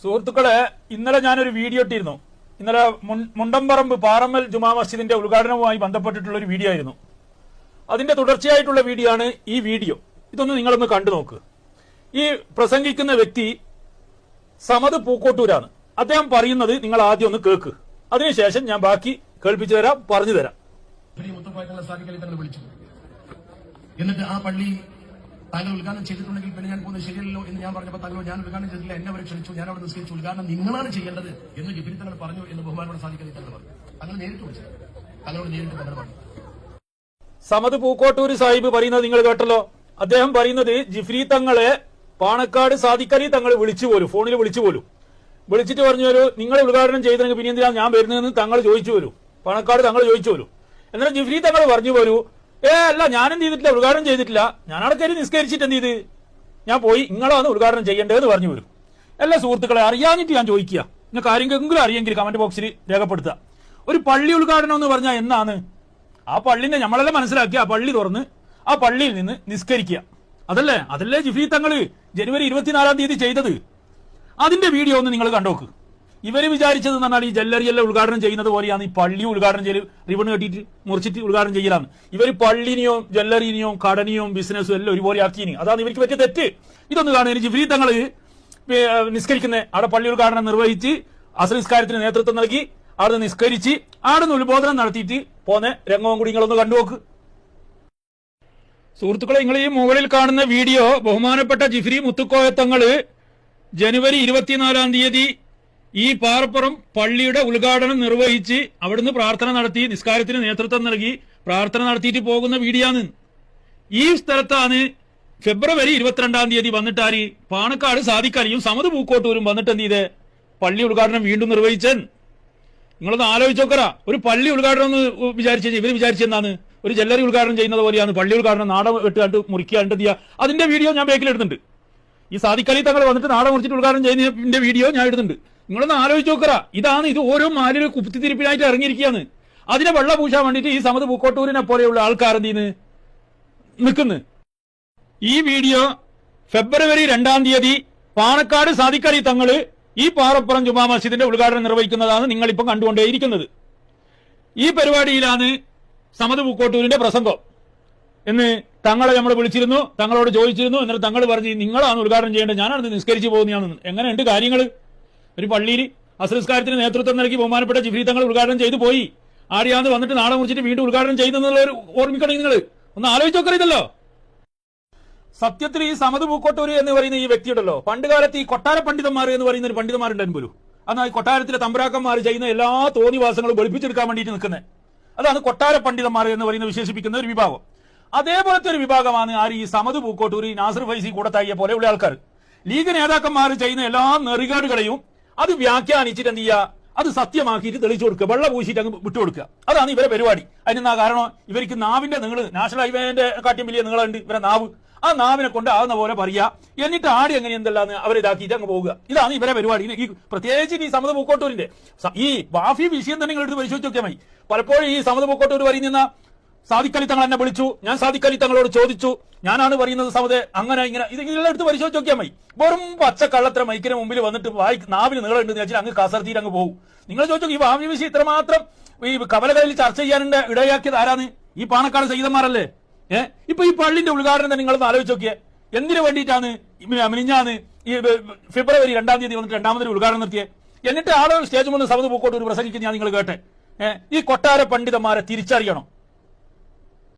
സുഹൃത്തുക്കളെ, ഇന്നലെ ഞാനൊരു വീഡിയോ ഇട്ടിരുന്നു. ഇന്നലെ മുണ്ടംപറമ്പ് പാറമ്മൽ ജുമാ മസ്ജിദിന്റെ ഉദ്ഘാടനവുമായി ബന്ധപ്പെട്ടിട്ടുള്ള ഒരു വീഡിയോ ആയിരുന്നു. അതിന്റെ തുടർച്ചയായിട്ടുള്ള വീഡിയോ ആണ് ഈ വീഡിയോ. ഇതൊന്ന് നിങ്ങളൊന്ന് കണ്ടു നോക്ക്. ഈ പ്രസംഗിക്കുന്ന വ്യക്തി സമദ് പൂക്കോട്ടൂരാണ്. അദ്ദേഹം പറയുന്നത് നിങ്ങൾ ആദ്യം ഒന്ന് കേൾക്ക്. അതിനുശേഷം ഞാൻ ബാക്കി കേൾപ്പിച്ചു തരാം, പറഞ്ഞു തരാം. എന്നിട്ട് ആ പള്ളി താങ്കൾ ഉദ്ഘാടനം ചെയ്തിട്ടുണ്ടെങ്കിൽ പിന്നെ ഞാൻ പോകുന്നത് ശരിയല്ലോ എന്ന് ഞാൻ പറഞ്ഞപ്പോൾ താങ്കൾ ഞാൻ ഉദ്ഘാടനം ചെയ്തില്ല, എന്നെ അവരെ ക്ഷണിച്ചു, ഞാൻ അവിടെ നിസ്കരിച്ചു, ഉദ്ഘാടനം നിങ്ങളാണ് ചെയ്യേണ്ടത് എന്ന് ജിഫ്രി തങ്ങൾ പറഞ്ഞു എന്ന് ബഹുമാനോട് സാധിക്കാൻ തങ്ങൾ പറഞ്ഞു. തങ്ങൾ നേരിട്ട് വിളിച്ചു, തങ്ങളോട് നേരിട്ട് തങ്ങൾ പറഞ്ഞു. സമദ് പൂക്കോട്ടൂർ സാഹിബ് പറയുന്നത് നിങ്ങൾ കേട്ടല്ലോ. അദ്ദേഹം പറയുന്നത് ജിഫ്രി തങ്ങളെ പാണക്കാട് സാദിഖലി തങ്ങൾ വിളിച്ചു പോലും, ഫോണിൽ വിളിച്ചു പോലും, വിളിച്ചിട്ട് പറഞ്ഞു വരൂ, നിങ്ങൾ ഉദ്ഘാടനം ചെയ്തെങ്കിൽ പിന്നെ എന്തിനാ ഞാൻ വരുന്നതെന്ന് തങ്ങൾ ചോദിച്ചു വരും. പാണക്കാട് തങ്ങൾ ചോദിച്ചു വരും. എന്നാൽ ജിഫ്രി തങ്ങൾ പറഞ്ഞു വരൂ, അല്ല ഞാനെന്ത് ചെയ്തിട്ടില്ല, ഉദ്ഘാടനം ചെയ്തിട്ടില്ല, ഞാൻ അവിടെ കയറി നിസ്കരിച്ചിട്ട് എന്ത് ചെയ്ത് ഞാൻ പോയി, നിങ്ങളാണ് ഉദ്ഘാടനം ചെയ്യേണ്ടതെന്ന് പറഞ്ഞു വരും. എല്ലാ സുഹൃത്തുക്കളെ, അറിയാഞ്ഞിട്ട് ഞാൻ ചോദിക്കുക, നിങ്ങൾക്ക് ആരെങ്കിലും അറിയെങ്കിൽ കമന്റ് ബോക്സിൽ രേഖപ്പെടുത്തുക. ഒരു പള്ളി ഉദ്ഘാടനം എന്ന് പറഞ്ഞാൽ എന്നാണ്? ആ പള്ളിനെ നമ്മളെല്ലാം മനസ്സിലാക്കി, ആ പള്ളി തുറന്ന് ആ പള്ളിയിൽ നിന്ന് നിസ്കരിക്കുക, അതല്ലേ ജിഫ്രി തങ്ങള് ജനുവരി 24 തീയതി ചെയ്തത്. അതിന്റെ വീഡിയോ ഒന്ന് നിങ്ങൾ കണ്ടോക്ക്. ഇവര് വിചാരിച്ചത് എന്ന് പറഞ്ഞാൽ ഈ ജല്ലറിയെല്ലാം ഉദ്ഘാടനം ചെയ്യുന്നത് പോലെയാണ് ഈ പള്ളി ഉദ്ഘാടനം ചെയ്യൽ, റിബൺ കെട്ടിയിട്ട് മുറിച്ചിട്ട് ഉദ്ഘാടനം ചെയ്യലാണ്. ഇവർ പള്ളിനെയോ ജല്ലറിനെയോ കടനെയോ ബിസിനസ്സും എല്ലാം ഒരുപോലെ ആക്കിയിനി. അതാണ് ഇവർക്ക് പറ്റിയ തെറ്റ്. ഇതൊന്ന് കാണുക. ജിഫ്രി തങ്ങള് നിസ്കരിക്കുന്ന അവിടെ പള്ളി ഉദ്ഘാടനം നിർവഹിച്ച് അസ്ർ നിസ്കാരത്തിന് നേതൃത്വം നൽകി അവിടെ നിസ്കരിച്ച് അവിടെ ഉത്ബോധനം നടത്തിയിട്ട് പോന്ന രംഗവും കൂടി നിങ്ങളൊന്ന് കണ്ടുനോക്ക്. സുഹൃത്തുക്കളെ, നിങ്ങൾ ഈ മുകളിൽ കാണുന്ന വീഡിയോ ബഹുമാനപ്പെട്ട ജിഫ്രി മുത്തുക്കോയ തങ്ങള് ജനുവരി 24 തീയതി ഈ പാറപ്പുറം പള്ളിയുടെ ഉദ്ഘാടനം നിർവഹിച്ച് അവിടുന്ന് പ്രാർത്ഥന നടത്തി നിസ്കാരത്തിന് നേതൃത്വം നൽകി പ്രാർത്ഥന നടത്തിയിട്ട് പോകുന്ന വീഡിയോ ആണ്. ഈ സ്ഥലത്താണ് ഫെബ്രുവരി 22 തീയതി വന്നിട്ട് ആര് പാണക്കാട് സാദിഖലിയും സമദ് പൂക്കോട്ടൂരും വന്നിട്ട് എന്ത് ചെയ്ത് പള്ളി ഉദ്ഘാടനം വീണ്ടും നിർവഹിച്ചൻ. നിങ്ങളൊന്ന് ആലോചിച്ച് നോക്കറ. ഒരു പള്ളി ഉദ്ഘാടനം എന്ന് ഇവര് വിചാരിച്ചെന്താണ്? ഒരു ജല്ലറി ഉദ്ഘാടനം ചെയ്യുന്നത് പോലെയാണ് പള്ളി ഉദ്ഘാടനം. നാട ഇട്ട് മുറിക്കാണ്ട് അതിന്റെ വീഡിയോ ഞാൻ ബാക്കിൽ എടുത്തിട്ടുണ്ട്. ഈ സാദിഖലി തങ്ങൾ വന്നിട്ട് നാട മുറിച്ചിട്ട് ഉദ്ഘാടനം ചെയ്യുന്നതിന്റെ വീഡിയോ ഞാൻ ഇടുന്നുണ്ട്. നിങ്ങളൊന്ന് ആലോചിച്ച് നോക്കറ. ഇത് ഓരോ മാലിന് കുത്തിത്തിരിപ്പിനായിട്ട് ഇറങ്ങിയിരിക്കുകയാണ്. അതിനെ വെള്ള പൂശാൻ വേണ്ടിയിട്ട് ഈ സമദ് പൂക്കോട്ടൂരിനെ പോലെയുള്ള ആൾക്കാർ എന്ത് ചെയ്യുന്നു നിൽക്കുന്നു. ഈ വീഡിയോ ഫെബ്രുവരി 2 തീയതി പാണക്കാട് സാദിഖലി തങ്ങള് ഈ പാറപ്പുറം ജുമാ മസ്ജിദിന്റെ ഉദ്ഘാടനം നിർവഹിക്കുന്നതാണ് നിങ്ങളിപ്പം കണ്ടുകൊണ്ടേയിരിക്കുന്നത്. ഈ പരിപാടിയിലാണ് സമദ് പൂക്കോട്ടൂരിന്റെ പ്രസംഗം എന്ന് തങ്ങളെ നമ്മൾ വിളിച്ചിരുന്നു, തങ്ങളോട് ചോദിച്ചിരുന്നു. എന്നിട്ട് തങ്ങൾ പറഞ്ഞു നിങ്ങളാണ് ഉദ്ഘാടനം ചെയ്യേണ്ടത്, ഞാനാണ് നിസ്കരിച്ചു പോകുന്നതാണെന്ന്. എങ്ങനെയുണ്ട് കാര്യങ്ങൾ? ഒരു പള്ളിയിൽ അസ്ർ നിസ്കാരത്തിന് നേതൃത്വം നൽകി ബഹുമാനപ്പെട്ട ജിഫ്രി തങ്ങൾ ഉദ്ഘാടനം ചെയ്തു പോയി. ആടിയാന്ന് വന്നിട്ട് നാളെ മുറിച്ചിട്ട് വീണ്ടും ഉദ്ഘാടനം ചെയ്തെന്നുള്ളൊരു ഓർമ്മിക്കണമെങ്കിൽ നിങ്ങൾ ഒന്ന് ആലോചിച്ച് നോക്കരുതല്ലോ. സത്യത്തിൽ ഈ സമദ് പൂക്കോട്ടൂര് എന്ന് പറയുന്ന ഈ വ്യക്തിയുണ്ടല്ലോ, പണ്ട് കാലത്ത് ഈ കൊട്ടാര പണ്ഡിതന്മാർ എന്ന് പറയുന്ന ഒരു പണ്ഡിതന്മാരുണ്ടായിരുന്നു പോലും. അന്ന് ഈ കൊട്ടാരത്തിലെ തമ്പുരാക്കന്മാർ ചെയ്യുന്ന എല്ലാ തോന്നിവാസങ്ങളും വെളുപ്പിച്ചെടുക്കാൻ വേണ്ടിയിട്ട് നിൽക്കുന്നത്. അതാണ് കൊട്ടാര പണ്ഡിതന്മാർ എന്ന് പറയുന്ന വിശേഷിപ്പിക്കുന്ന ഒരു വിഭാഗം. അതേപോലത്തെ ഒരു വിഭാഗമാണ് ആര് ഈ സമദ് പൂക്കോട്ടൂര്, നാസർ ഫൈസി കൂടത്തായിയെ പോലെയുള്ള ആൾക്കാർ. ലീഗ് നേതാക്കന്മാർ ചെയ്യുന്ന എല്ലാ നെറികേടുകളെയും അത് വ്യാഖ്യാനിച്ചിട്ട് എന്ത് ചെയ്യുക, അത് സത്യമാക്കിയിട്ട് തെളിച്ചു കൊടുക്കുക, വെള്ള പൂശിയിട്ട് അങ്ങ് വിട്ടുകൊടുക്കുക. അതാണ് ഇവരെ പരിപാടി. അതിനെന്താ കാരണം? ഇവർക്ക് നാവിന്റെ നിങ്ങൾ നാഷണൽ ഹൈവേന്റെ കാട്ടിയും വലിയ നിങ്ങളുണ്ട് ഇവരെ നാവ്. ആ നാവിനെ കൊണ്ട് ആകുന്ന പോലെ പറയാ, എന്നിട്ട് ആടി എങ്ങനെ എന്തെല്ലാം അവരെ ഇതാക്കിയിട്ട് അങ്ങ് പോവുക. ഇതാണ് ഇവരെ പരിപാടി. ഈ പ്രത്യേകിച്ച് ഈ സമദ് പൂക്കോട്ടൂരിന്റെ ഈ വാഫി വിഷയം തന്നെ നിങ്ങൾ എടുത്ത് പരിശോധിച്ച് നോക്കിയാൽ മതി. പലപ്പോഴും ഈ സമദ് പൂക്കോട്ടൂർ പറയുന്ന സാദിഖലി തങ്ങൾ എന്നെ വിളിച്ചു, ഞാൻ സാദിഖലി തങ്ങളോട് ചോദിച്ചു, ഞാനാണ് പറയുന്നത് സമദ് അങ്ങനെ ഇങ്ങനെ, ഇതെല്ലാം എടുത്ത് പരിശോധിച്ച് നോക്കിയാൽ മതി. വെറും പച്ചക്കള്ളത്ര മൈക്കിന് മുമ്പിൽ വന്നിട്ട് നാവിന് നീളമുണ്ടെന്ന് വെച്ചാൽ അങ്ങ് കാസർത്തീര് അങ്ങ് പോകും. നിങ്ങൾ ചോദിച്ചു ഈ വാഫി വിഷയം ഇത്രമാത്രം ഈ കവലകളിൽ ചർച്ച ചെയ്യാനുണ്ട് ഇടയാക്കിയത് ആരാണ്? ഈ പാണക്കാട് സയ്യിദന്മാരല്ലേ? ഇപ്പൊ ഈ പള്ളിന്റെ ഉദ്ഘാടനം തന്നെ നിങ്ങളൊന്ന് ആലോചിച്ച് നോക്കിയേ. എന്തിനു വേണ്ടിയിട്ടാണ് മിനിഞ്ഞാന്ന് ഈ ഫെബ്രുവരി 2 തീയതി വന്നിട്ട് രണ്ടാമതൊരു ഉദ്ഘാടനം നടത്തിയേ? എന്നിട്ട് ആളുകൾ സ്റ്റേജ് മുന്നിൽ സമദ് പൂക്കോട്ടൂർ പ്രസംഗിക്കുന്ന ഞാൻ നിങ്ങൾ കേട്ടെ. ഈ കൊട്ടാര പണ്ഡിതന്മാരെ തിരിച്ചറിയണം.